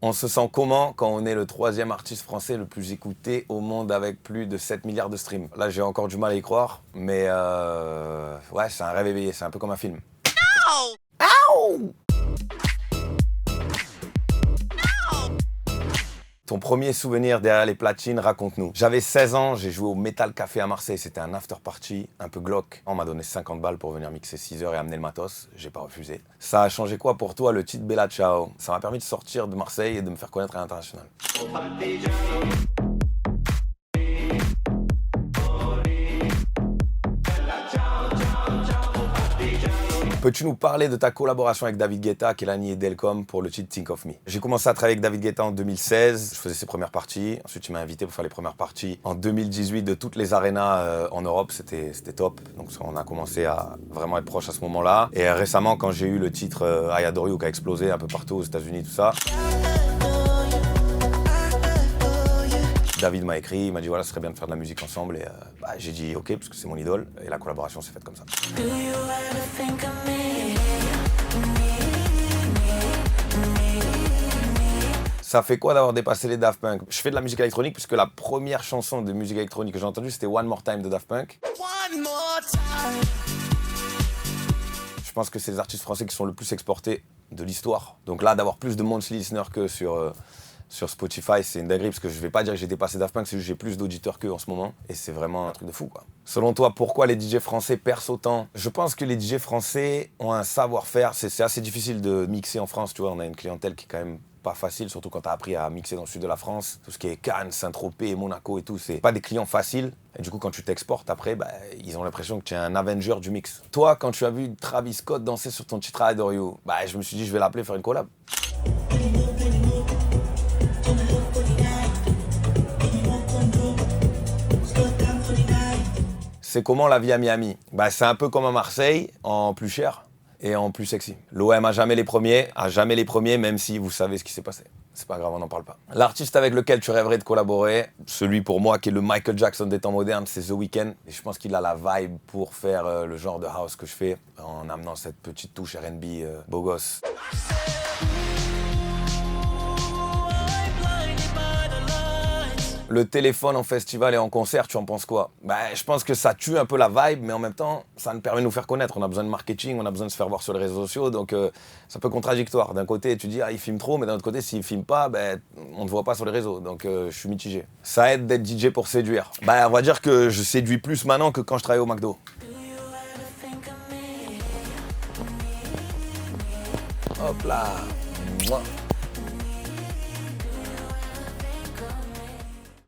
On se sent comment quand on est le troisième artiste français le plus écouté au monde avec plus de 7 milliards de streams? Là, j'ai encore du mal à y croire, mais ouais, c'est un rêve éveillé, c'est un peu comme un film. Ow! Ton premier souvenir derrière les platines, raconte-nous. J'avais 16 ans, j'ai joué au Metal Café à Marseille, c'était un after party, un peu glauque. On m'a donné 50 balles pour venir mixer 6 heures et amener le matos, j'ai pas refusé. Ça a changé quoi pour toi le titre Bella Ciao? Ça m'a permis de sortir de Marseille et de me faire connaître à l'international. Peux-tu nous parler de ta collaboration avec David Guetta, Kehlani et Delcom pour le titre Think of Me? J'ai commencé à travailler avec David Guetta en 2016, je faisais ses premières parties. Ensuite, il m'a invité pour faire les premières parties en 2018 de toutes les arénas en Europe, c'était top. Donc on a commencé à vraiment être proche à ce moment-là. Et récemment, quand j'ai eu le titre I Adore You qui a explosé un peu partout aux États-Unis, tout ça, David m'a écrit, il m'a dit voilà, ce serait bien de faire de la musique ensemble. Et j'ai dit ok, parce que c'est mon idole. Et la collaboration s'est faite comme ça. Ça fait quoi d'avoir dépassé les Daft Punk? Je fais de la musique électronique puisque la première chanson de musique électronique que j'ai entendue c'était One More Time de Daft Punk. Je pense que c'est les artistes français qui sont le plus exportés de l'histoire. Donc là, d'avoir plus de monthly listeners que sur Spotify, c'est une dinguerie parce que je vais pas dire que j'ai dépassé Daft Punk, c'est juste que j'ai plus d'auditeurs qu'eux en ce moment. Et c'est vraiment un truc de fou, quoi. Selon toi, pourquoi les DJ français percent autant? Je pense que les DJ français ont un savoir-faire. C'est assez difficile de mixer en France, tu vois. On a une clientèle qui est quand même pas facile, surtout quand tu as appris à mixer dans le sud de la France. Tout ce qui est Cannes, Saint-Tropez, Monaco et tout, c'est pas des clients faciles. Et du coup, quand tu t'exportes après, ils ont l'impression que tu es un Avenger du mix. Toi, quand tu as vu Travis Scott danser sur ton titre I Adore You, je me suis dit, je vais l'appeler faire une collab. C'est comment la vie à Miami? C'est un peu comme à Marseille, en plus cher et en plus sexy. L'OM a jamais les premiers, même si vous savez ce qui s'est passé. C'est pas grave, on n'en parle pas. L'artiste avec lequel tu rêverais de collaborer, celui pour moi qui est le Michael Jackson des temps modernes, c'est The Weeknd. Et je pense qu'il a la vibe pour faire le genre de house que je fais en amenant cette petite touche R&B beau gosse. Le téléphone en festival et en concert, tu en penses quoi? Je pense que ça tue un peu la vibe, mais en même temps, ça nous permet de nous faire connaître. On a besoin de marketing, on a besoin de se faire voir sur les réseaux sociaux, donc c'est un peu contradictoire. D'un côté, tu dis, il filme trop, mais d'un autre côté, s'il filme pas, on ne voit pas sur les réseaux, donc je suis mitigé. Ça aide d'être DJ pour séduire. On va dire que je séduis plus maintenant que quand je travaillais au McDo. Hop là. Mouah.